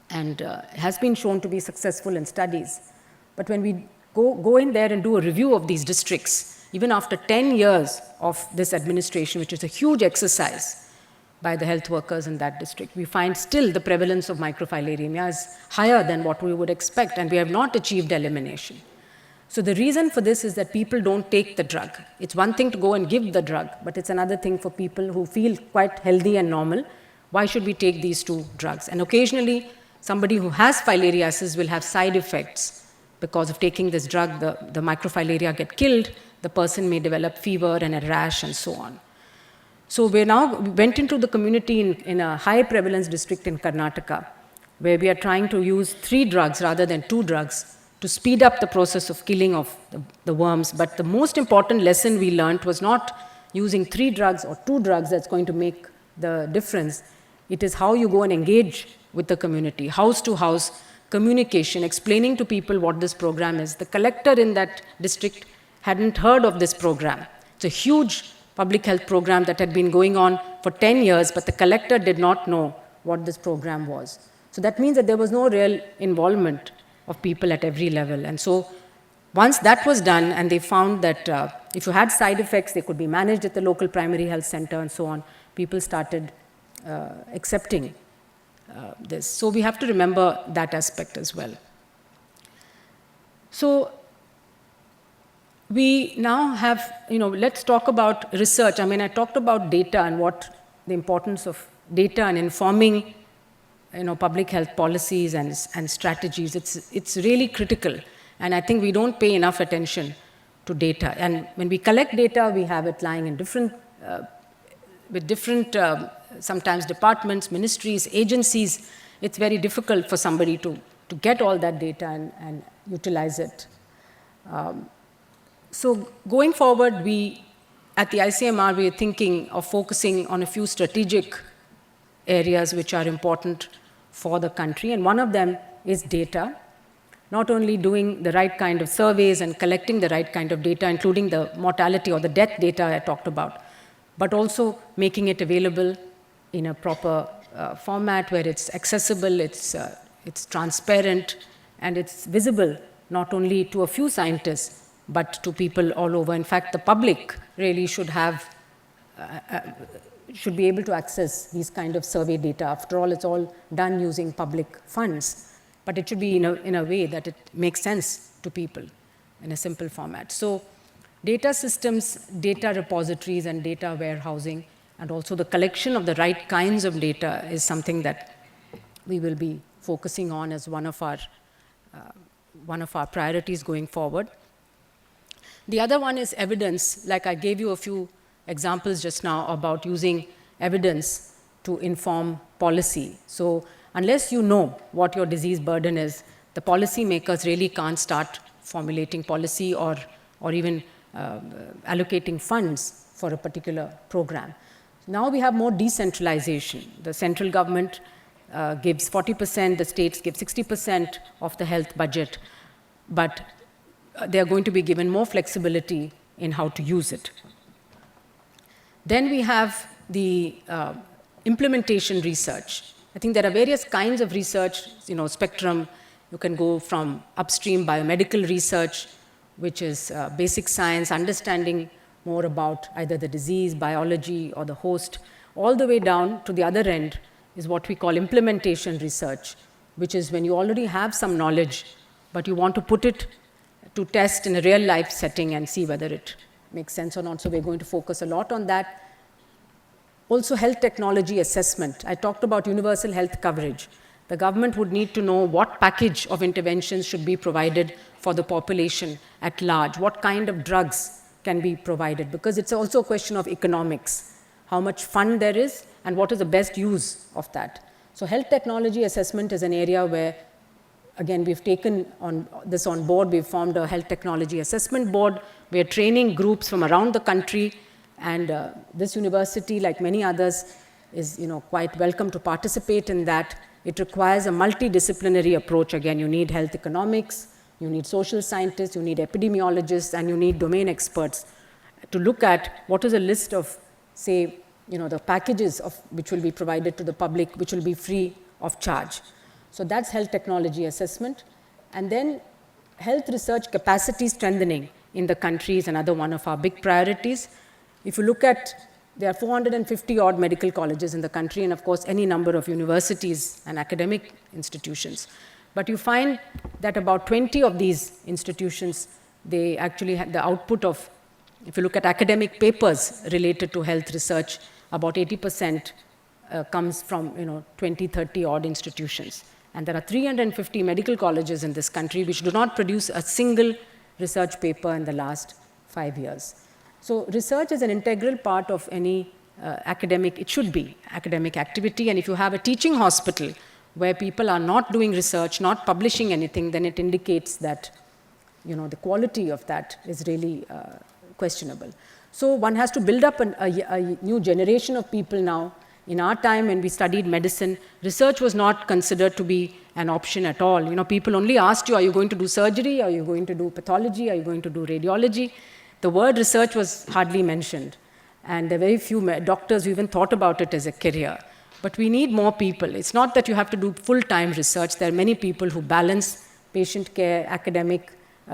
and has been shown to be successful in studies. But when we go in there and do a review of these districts, even after 10 years of this administration, which is a huge exercise by the health workers in that district, we find still the prevalence of microfilaremia is higher than what we would expect, and we have not achieved elimination. So the reason for this is that people don't take the drug. It's one thing to go and give the drug, but it's another thing for people who feel quite healthy and normal. Why should we take these two drugs? And occasionally, somebody who has filariasis will have side effects because of taking this drug. The microfilaria get killed, the person may develop fever and a rash and so on. So we went into the community in a high prevalence district in Karnataka, where we are trying to use 3 drugs rather than 2 drugs to speed up the process of killing of the worms. But the most important lesson we learned was not using 3 drugs or 2 drugs that's going to make the difference. It is how you go and engage with the community, house to house communication, explaining to people what this program is. The collector in that district hadn't heard of this program. It's a huge public health program that had been going on for 10 years, but the collector did not know what this program was. So that means that there was no real involvement of people at every level. And so once that was done, and they found that if you had side effects, they could be managed at the local primary health center and so on, people started accepting this. So we have to remember that aspect as well. So we now have, let's talk about research. I mean, I talked about data and what the importance of data and informing public health policies and strategies. It's really critical. And I think we don't pay enough attention to data. And when we collect data, we have it lying in with different, sometimes departments, ministries, agencies. It's very difficult for somebody to get all that data and utilize it. So going forward, at the ICMR, we are thinking of focusing on a few strategic areas which are important for the country. And one of them is data. Not only doing the right kind of surveys and collecting the right kind of data, including the mortality or the death data I talked about, but also making it available in a proper format where it's accessible, it's transparent, and it's visible not only to a few scientists, but to people all over. In fact, the public really should be able to access these kind of survey data. After all, it's all done using public funds, but it should be in a way that it makes sense to people in a simple format. So data systems, data repositories, and data warehousing, and also the collection of the right kinds of data is something that we will be focusing on as one of our priorities going forward. The other one is evidence. Like I gave you a few examples just now about using evidence to inform policy. So unless you know what your disease burden is, the policymakers really can't start formulating policy or even allocating funds for a particular program. Now we have more decentralization. The central government gives 40%, the states give 60% of the health budget, but they are going to be given more flexibility in how to use it. Then we have the implementation research. I think there are various kinds of research, spectrum. You can go from upstream biomedical research, which is basic science, understanding more about either the disease, biology, or the host, all the way down to the other end is what we call implementation research, which is when you already have some knowledge, but you want to put it to test in a real life setting and see whether it makes sense or not. So we're going to focus a lot on that. Also, health technology assessment. I talked about universal health coverage. The government would need to know what package of interventions should be provided for the population at large, what kind of drugs can be provided, because it's also a question of economics, how much fund there is and what is the best use of that. So health technology assessment is an area where, again, we've taken this on board. We've formed a health technology assessment board. We're training groups from around the country, and this university, like many others, is quite welcome to participate in that. It requires a multidisciplinary approach. Again, you need health economics, you need social scientists, you need epidemiologists, and you need domain experts to look at what is a list of, say, the packages which will be provided to the public, which will be free of charge. So that's health technology assessment. And then health research capacity strengthening in the country is another one of our big priorities. If you look at, there are 450 odd medical colleges in the country, and of course any number of universities and academic institutions. But you find that about 20 of these institutions, they actually have the output of, if you look at academic papers related to health research, about 80% comes from 20, 30 odd institutions. And there are 350 medical colleges in this country which do not produce a single research paper in the last 5 years. So research is an integral part of any academic, it should be, academic activity. And if you have a teaching hospital where people are not doing research, not publishing anything, then it indicates that the quality of that is really questionable. So one has to build up a new generation of people now. In our time when we studied medicine, research was not considered to be an option at all. People only asked you, are you going to do surgery? Are you going to do pathology? Are you going to do radiology? The word research was hardly mentioned. And there are very few doctors who even thought about it as a career. But we need more people. It's not that you have to do full-time research. There are many people who balance patient care, academic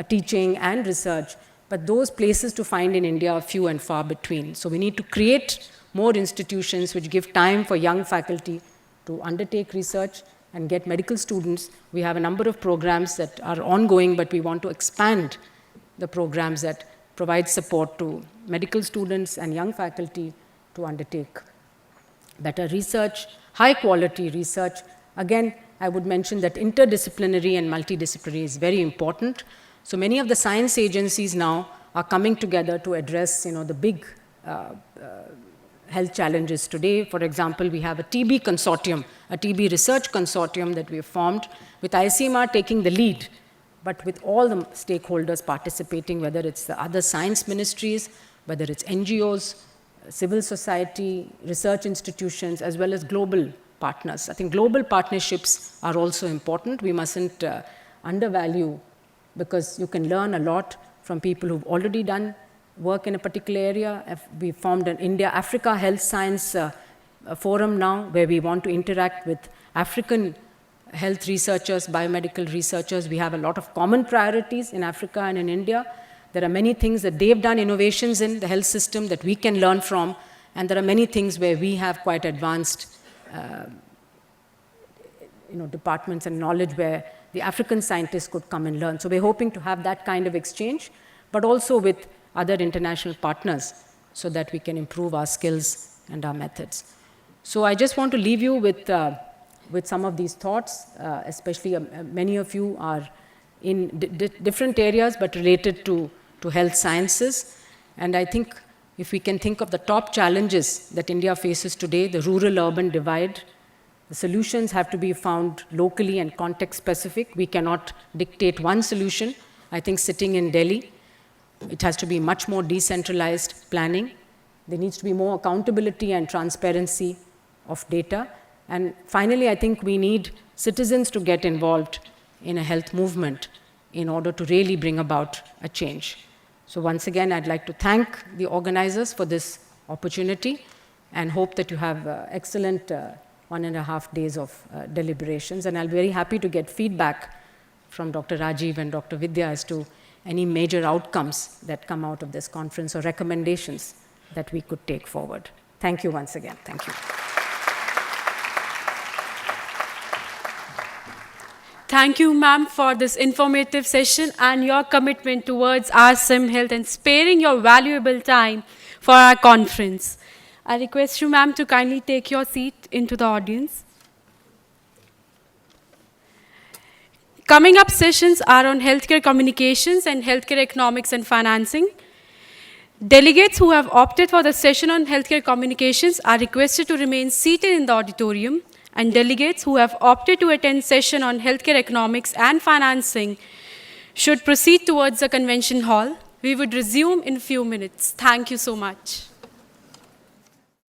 teaching, and research. But those places to find in India are few and far between. So we need to create more institutions which give time for young faculty to undertake research and get medical students. We have a number of programs that are ongoing, but we want to expand the programs that provide support to medical students and young faculty to undertake better research, high-quality research. Again, I would mention that interdisciplinary and multidisciplinary is very important. So many of the science agencies now are coming together to address the big health challenges today. For example, we have a TB consortium, a TB research consortium that we have formed, with ICMR taking the lead, but with all the stakeholders participating, whether it's the other science ministries, whether it's NGOs, civil society, research institutions, as well as global partners. I think global partnerships are also important. We mustn't undervalue, because you can learn a lot from people who've already done work in a particular area. We formed an India-Africa Health Science Forum now, where we want to interact with African health researchers, biomedical researchers. We have a lot of common priorities in Africa and in India. There are many things that they've done innovations in the health system that we can learn from, and there are many things where we have quite advanced departments and knowledge where the African scientists could come and learn. So we're hoping to have that kind of exchange, but also with other international partners so that we can improve our skills and our methods. So I just want to leave you with some of these thoughts, especially many of you are in different areas but related to health sciences. And I think if we can think of the top challenges that India faces today, the rural-urban divide, the solutions have to be found locally and context-specific. We cannot dictate one solution. I think sitting in Delhi, it has to be much more decentralized planning. There needs to be more accountability and transparency of data. And finally, I think we need citizens to get involved in a health movement in order to really bring about a change. So once again, I'd like to thank the organizers for this opportunity and hope that you have excellent 1.5 days of deliberations. And I'll be very happy to get feedback from Dr. Rajiv and Dr. Vidya as to any major outcomes that come out of this conference or recommendations that we could take forward. Thank you once again. Thank you. Thank you, ma'am, for this informative session and your commitment towards our SYMHEALTH and sparing your valuable time for our conference. I request you, ma'am, to kindly take your seat into the audience. Coming up sessions are on healthcare communications and healthcare economics and financing. Delegates who have opted for the session on healthcare communications are requested to remain seated in the auditorium, and delegates who have opted to attend session on healthcare economics and financing should proceed towards the convention hall. We would resume in a few minutes. Thank you so much.